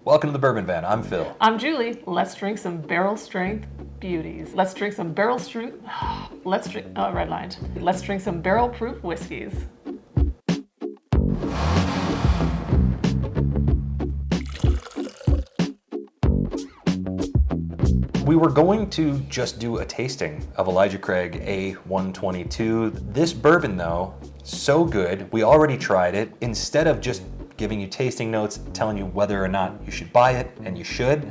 Welcome to the Bourbon Van. I'm Phil. I'm Julie. Let's drink some barrel strength beauties. Let's drink some barrel strength. Redlined. Let's drink some barrel proof whiskeys. We were going to just do a tasting of Elijah Craig A122. This bourbon though, so good, we already tried it. Instead of just giving you tasting notes, telling you whether or not you should buy it, and you should,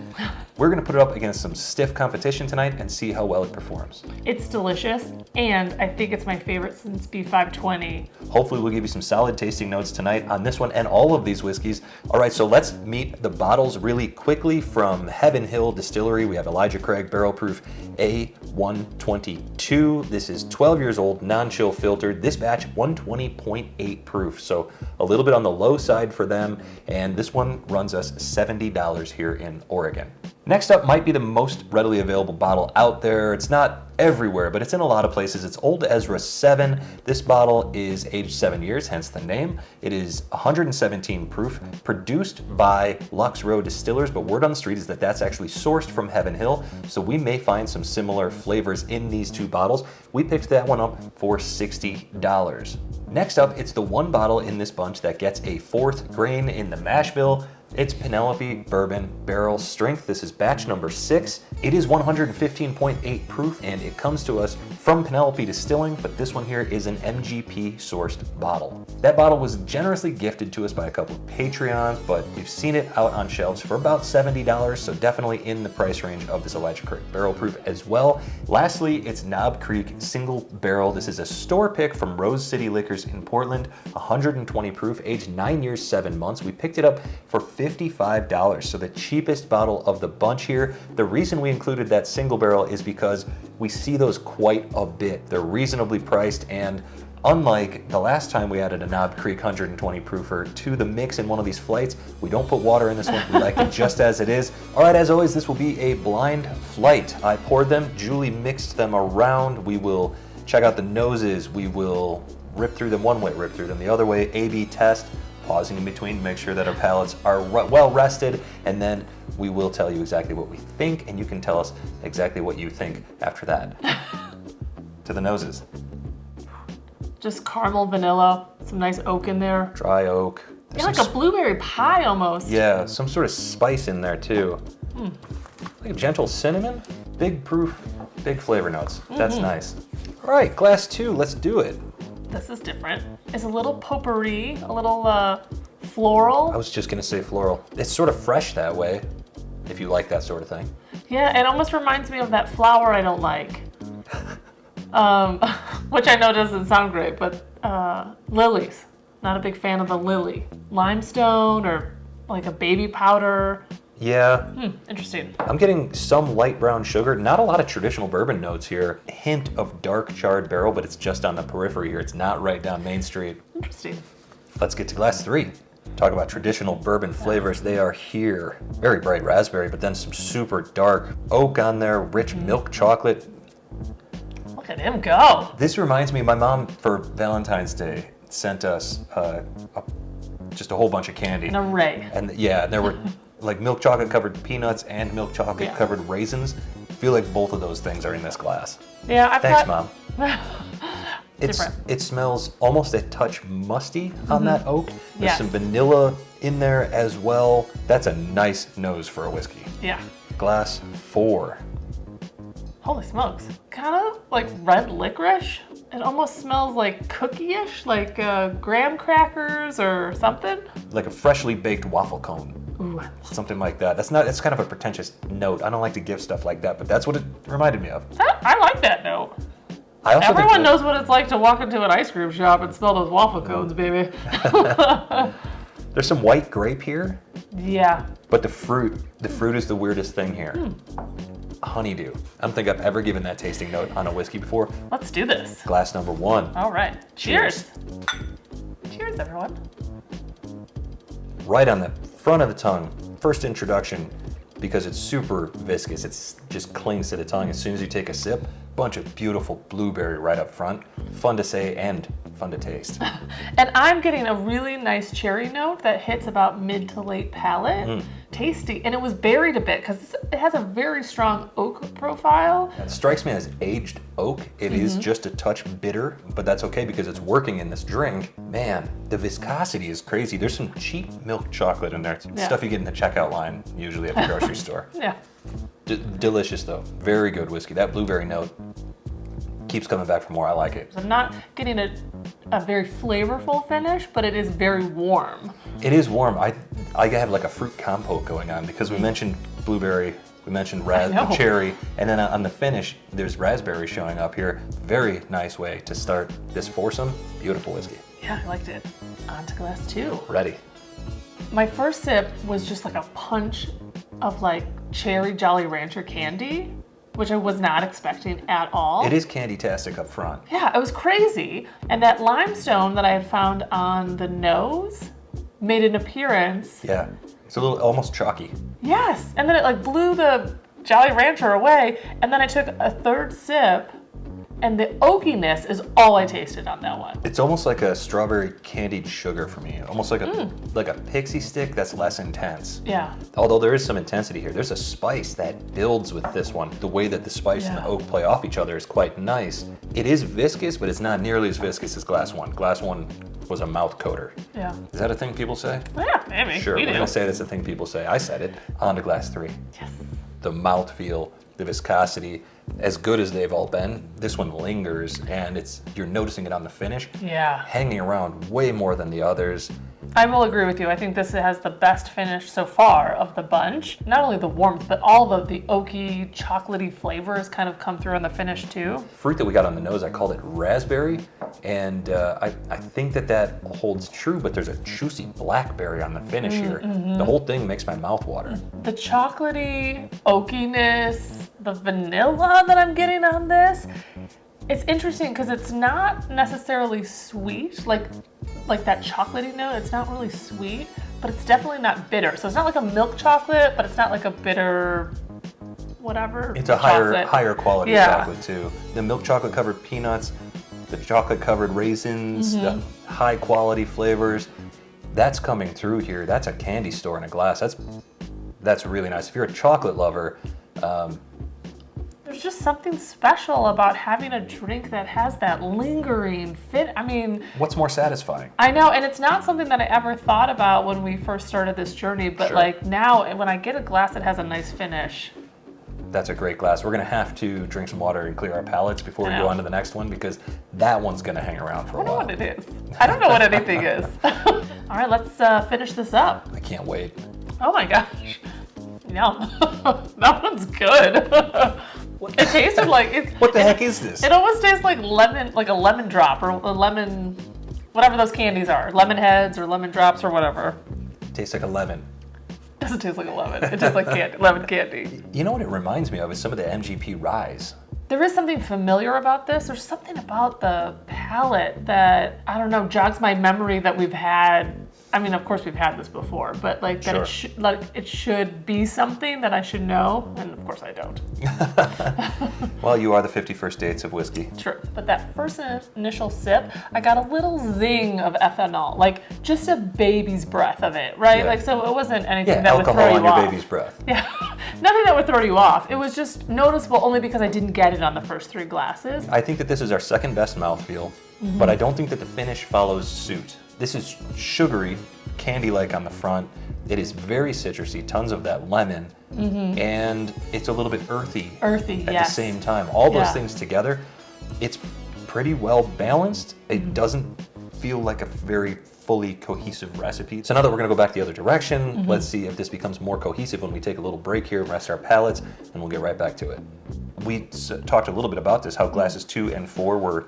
we're gonna put it up against some stiff competition tonight and see how well it performs. It's delicious, and I think it's my favorite since B520. Hopefully we'll give you some solid tasting notes tonight on this one and all of these whiskeys. All right, so let's meet the bottles really quickly. From Heaven Hill Distillery, we have Elijah Craig Barrel Proof A122. This is 12 years old, non-chill filtered. This batch 120.8 proof, so a little bit on the low side for them, and this one runs us $70 here in Oregon. Next up might be the most readily available bottle out there. It's not everywhere, but it's in a lot of places. It's Old Ezra 7. This bottle is aged 7 years, hence the name. It is 117 proof, produced by Lux Row Distillers, but word on the street is that that's actually sourced from Heaven Hill, so we may find some similar flavors in these two bottles. We picked that one up for $60. Next up, it's the one bottle in this bunch that gets a 4th grain in the mash bill. It's Penelope Bourbon Barrel Strength. This is batch number 6. It is 115.8 proof, and it comes to us from Penelope Distilling, but this one here is an MGP sourced bottle. That bottle was generously gifted to us by a couple of Patreons, but you've seen it out on shelves for about $70, so definitely in the price range of this Elijah Craig Barrel Proof as well. Lastly, it's Knob Creek Single Barrel. This is a store pick from Rose City Liquors in Portland, 120 proof, aged 9 years, 7 months. We picked it up for $55, so the cheapest bottle of the bunch here. The reason we included that single barrel is because we see those quite a bit. They're reasonably priced, and unlike the last time we added a Knob Creek 120 proofer to the mix in one of these flights, we don't put water in this one. We like it just as it is. All right, as always, this will be a blind flight. I poured them, Julie mixed them around. We will check out the noses. We will rip through them one way, rip through them the other way, A/B test, pausing in between to make sure that our palates are well rested, and then we will tell you exactly what we think, and you can tell us exactly what you think after that. To the noses. Just caramel, vanilla, some nice oak in there. Dry oak. Yeah, like a blueberry pie almost. Yeah, some sort of spice in there too. Like a gentle cinnamon. Big proof, big flavor notes. That's nice. All right, glass 2, let's do it. This is different. It's a little potpourri, a little floral. I was just gonna say floral. It's sort of fresh that way, if you like that sort of thing. Yeah, it almost reminds me of that flower I don't like. Which I know doesn't sound great, but lilies. Not a big fan of the lily. Limestone or like a baby powder. Yeah. Interesting. I'm getting some light brown sugar, not a lot of traditional bourbon notes here. A hint of dark charred barrel, but it's just on the periphery here. It's not right down Main Street. Interesting. Let's get to glass 3. Talk about traditional bourbon flavors. They are here. Very bright raspberry, but then some super dark oak on there, rich milk chocolate. Look at him go. This reminds me, my mom for Valentine's Day sent us just a whole bunch of candy. An array. And yeah, there were like milk chocolate covered peanuts and milk chocolate covered raisins. I feel like both of those things are in this glass. Yeah, Thanks, Mom. Different. It smells almost a touch musty on that oak. There's some Yes. vanilla in there as well. That's a nice nose for a whiskey. Yeah. Glass 4. Holy smokes. Kind of like red licorice. It almost smells like cookie-ish, like graham crackers or something. Like a freshly baked waffle cone. Ooh, Something like that. It's kind of a pretentious note. I don't like to give stuff like that, but that's what it reminded me of. I like that note. I also think Everyone knows what it's like to walk into an ice cream shop and smell those waffle cones, baby. there's some white grape here, Yeah. but the fruit is the weirdest thing here. Honeydew. I don't think I've ever given that tasting note on a whiskey before. Let's do this. Glass number 1. All right. Cheers. Cheers, everyone. Right on the front of the tongue. First introduction, because it's super viscous. It just clings to the tongue as soon as you take a sip. Bunch of beautiful blueberry right up front. Fun to say and fun to taste. And I'm getting a really nice cherry note that hits about mid to late palate. tasty, and it was buried a bit because it has a very strong oak profile. It strikes me as aged oak. It is just a touch bitter, but that's okay because it's working in this drink. Man, the viscosity is crazy. There's some cheap milk chocolate in there. It's stuff you get in the checkout line, usually at the grocery store. Yeah. Delicious though. Very good whiskey. That blueberry note keeps coming back for more. I like it. I'm not getting a very flavorful finish, but it is very warm. It is warm. I have like a fruit compote going on because we mentioned blueberry, we mentioned cherry, and then on the finish, there's raspberry showing up here. Very nice way to start this foursome. Beautiful whiskey. Yeah, I liked it. On to glass 2. Ready. My first sip was just like a punch of like cherry Jolly Rancher candy, which I was not expecting at all. It is candy-tastic up front. Yeah, it was crazy. And that limestone that I had found on the nose made an appearance. Yeah, it's a little almost chalky. Yes, and then it like blew the Jolly Rancher away, and then I took a third sip, and the oakiness is all I tasted on that one. It's almost like a strawberry candied sugar for me. Almost like a pixie stick that's less intense. Yeah. Although there is some intensity here. There's a spice that builds with this one. The way that the spice and the oak play off each other is quite nice. It is viscous, but it's not nearly as viscous as glass 1. Glass 1 was a mouth coater. Yeah. Is that a thing people say? Yeah, maybe. Sure, We we're do. gonna say that's a thing people say. I said it. On to glass 3. Yes. The mouthfeel, the viscosity, as good as they've all been, this one lingers, and you're noticing it on the finish. Yeah. Hanging around way more than the others. I will agree with you. I think this has the best finish so far of the bunch. Not only the warmth, but all of the oaky, chocolatey flavors kind of come through in the finish too. Fruit that we got on the nose, I called it raspberry, and I think that holds true, but there's a juicy blackberry on the finish here. The whole thing makes my mouth water. The chocolatey oakiness, the vanilla that I'm getting on this, it's interesting because it's not necessarily sweet, like that chocolatey note. It's not really sweet, but it's definitely not bitter. So it's not like a milk chocolate, but it's not like a bitter whatever. It's a higher quality chocolate too. The milk chocolate covered peanuts, the chocolate covered raisins, the high quality flavors. That's coming through here. That's a candy store in a glass. That's really nice. If you're a chocolate lover, there's just something special about having a drink that has that lingering fit. I mean, what's more satisfying? I know, and it's not something that I ever thought about when we first started this journey, but like now when I get a glass that has a nice finish. That's a great glass. We're gonna have to drink some water and clear our palates before we go on to the next one because that one's gonna hang around for a while. I don't know what it is. I don't know what anything is. All right, let's finish this up. I can't wait. Oh my gosh. Yum. That one's good. It tasted like it. What the heck is this? It almost tastes like lemon, like a lemon drop or a lemon, whatever those candies are, lemon heads or lemon drops or whatever. It tastes like a lemon. It doesn't taste like a lemon. It tastes like candy, lemon candy. You know what it reminds me of is some of the MGP Ryes. There is something familiar about this. There's something about the palate that, I don't know, jogs my memory that we've had. I mean, of course we've had this before, but like that it should be something that I should know, and of course I don't. Well, you are the 51st dates of whiskey. True, but that first initial sip, I got a little zing of ethanol, like just a baby's breath of it, right? Like, so it wasn't anything that would throw you off. Alcohol on your baby's breath. Yeah, nothing that would throw you off. It was just noticeable only because I didn't get it on the first 3 glasses. I think that this is our second best mouthfeel, but I don't think that the finish follows suit. This is sugary, candy-like on the front. It is very citrusy, tons of that lemon, and it's a little bit earthy. At the same time. All those things together, it's pretty well balanced. It doesn't feel like a very fully cohesive recipe. So now that we're gonna go back the other direction, let's see if this becomes more cohesive when we take a little break here, rest our palates, and we'll get right back to it. We talked a little bit about this, how glasses 2 and 4 were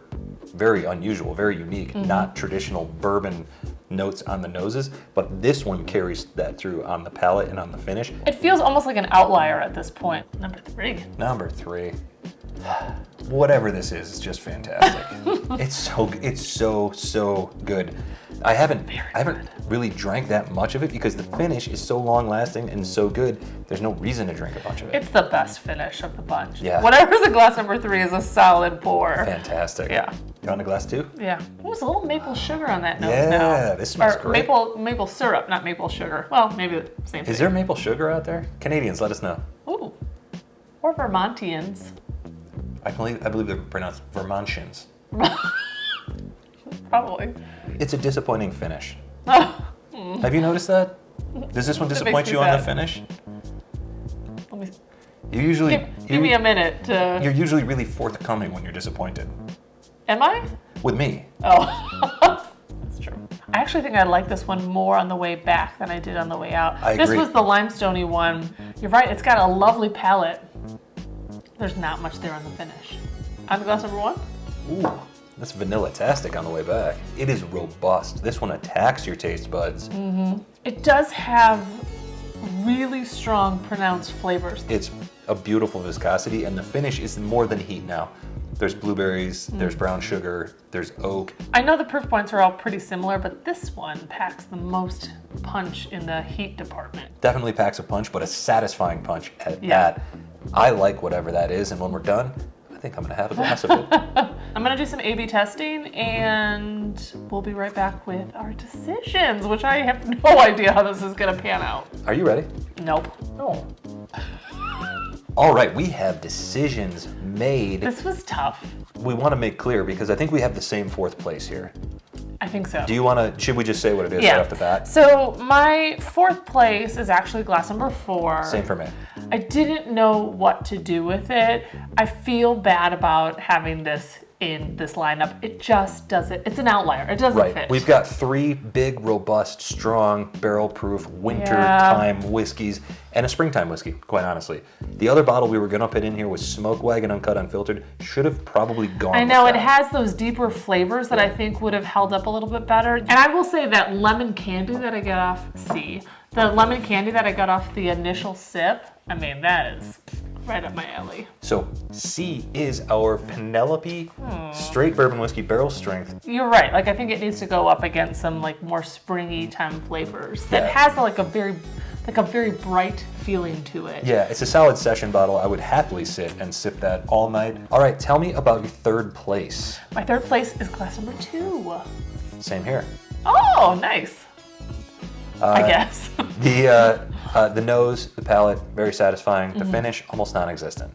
very unusual, very unique, not traditional bourbon notes on the noses, but this one carries that through on the palate and on the finish. It feels almost like an outlier at this point. Number 3. Number 3. Whatever this is, it's just fantastic. It's so good. I haven't really drank that much of it because the finish is so long lasting and so good. There's no reason to drink a bunch of it. It's the best finish of the bunch. Yeah. Whatever's in glass number 3 is a solid pour. Fantastic. Yeah. You want a glass too? Yeah. Ooh, there's a little maple sugar on that nose Yeah, now. this smells great. Maple syrup, not maple sugar. Well, maybe the same thing. Is there maple sugar out there? Canadians, let us know. Ooh. Or Vermontians. I believe they're pronounced Vermontians. Probably. It's a disappointing finish. Have you noticed that? Does this one disappoint me you on the sad. finish? Let me You usually give me a minute to. You're usually really forthcoming when you're disappointed. Am I? With me. Oh. That's true. I actually think I like this one more on the way back than I did on the way out. I This agree. was the limestoney one. You're right, it's got a lovely palate. There's not much there on the finish. On to glass number 1? Ooh, that's vanilla-tastic on the way back. It is robust. This one attacks your taste buds. It does have really strong, pronounced flavors. It's a beautiful viscosity, and the finish is more than heat now. There's blueberries, there's brown sugar, there's oak. I know the proof points are all pretty similar, but this one packs the most punch in the heat department. Definitely packs a punch, but a satisfying punch at Yeah. that. I like whatever that is, and when we're done, I think I'm gonna have a glass of it. I'm gonna do some A/B testing, and we'll be right back with our decisions, which I have no idea how this is gonna pan out. Are you ready? Nope. No. All right, we have decisions made. This was tough. We want to make clear because I think we have the same 4th place here. I think so. Do you want to, should we just say what it is Yeah. right off the bat? So my 4th place is actually glass number 4. Same for me. I didn't know what to do with it. I feel bad about having this in this lineup. It just doesn't, it's an outlier. It doesn't Right. fit. We've got 3 big, robust, strong, barrel-proof winter Yeah. time whiskeys and a springtime whiskey, quite honestly. The other bottle we were going to put in here was Smoke Wagon Uncut Unfiltered. Should have probably gone I know with it that. has those deeper flavors that I think would have held up a little bit better. And I will say that lemon candy that I got off the lemon candy that I got off the initial sip, I mean, that is right up my alley. So C is our Penelope straight bourbon whiskey barrel strength. You're right. Like, I think it needs to go up against some like more springy time flavors that Yeah. has like a very bright feeling to it. Yeah, it's a solid session bottle. I would happily sit and sip that all night. All right, tell me about your 3rd place. My 3rd place is glass number 2. Same here. Oh, nice. I guess. The nose, the palate, very satisfying. The finish, almost non-existent.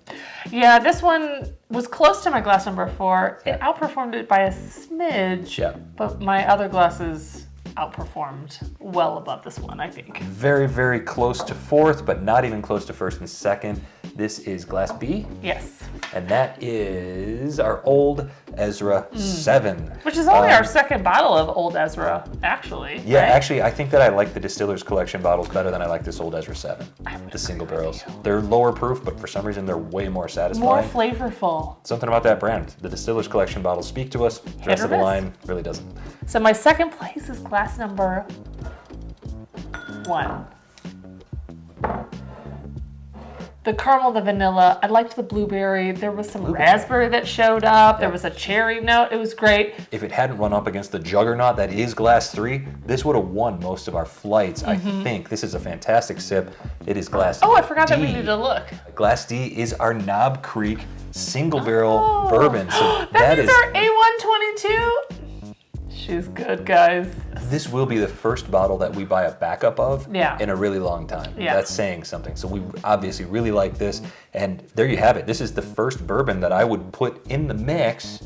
Yeah, this one was close to my glass number 4. It outperformed it by a smidge, Yeah. but my other glasses outperformed well above this one, I think. Very, very close to 4th, but not even close to 1st and 2nd. This is glass B, Yes. and that is our Old Ezra 7. Which is only our 2nd bottle of Old Ezra, actually. Yeah, right? actually, I think that I like the Distiller's Collection bottles better than I like this Old Ezra 7. The single barrels. They're lower proof, but for some reason they're way more More satisfying. flavorful. Something about that brand. The Distiller's Collection bottles speak to us. The rest or of the miss. line really doesn't. So my 2nd place is glass number 1. The caramel, the vanilla. I liked the blueberry. There was some raspberry that showed up. There was a cherry note. It was great. If it hadn't run up against the juggernaut that is Glass 3, this would have won most of our flights, I think. This is a fantastic sip. It is Glass Oh, I forgot that we D. needed to look. Glass D is our Knob Creek single barrel bourbon. So That is, is our A122. She's good, guys. this will be the first bottle that we buy a backup of Yeah. in a really long time. Yeah. That's saying something. So we obviously really like this. And there you have it. This is the first bourbon that I would put in the mix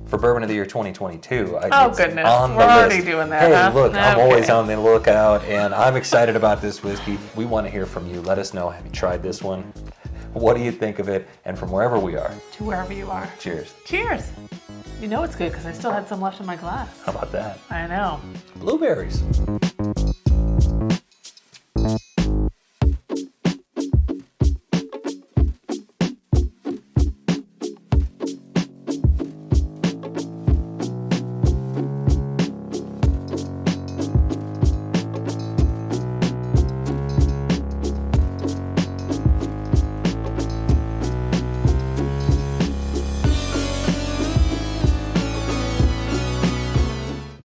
for Bourbon of the Year 2022. Oh, It's goodness. on the We're already list. doing that, Hey, huh? look, I'm Okay. always on the lookout, and I'm excited about this whiskey. We want to hear from you. Let us know, have you tried this one? What do you think of it? And from wherever we are, To wherever you are. cheers. Cheers. You know it's good because I still had some left in my glass. How about that? I know. Blueberries.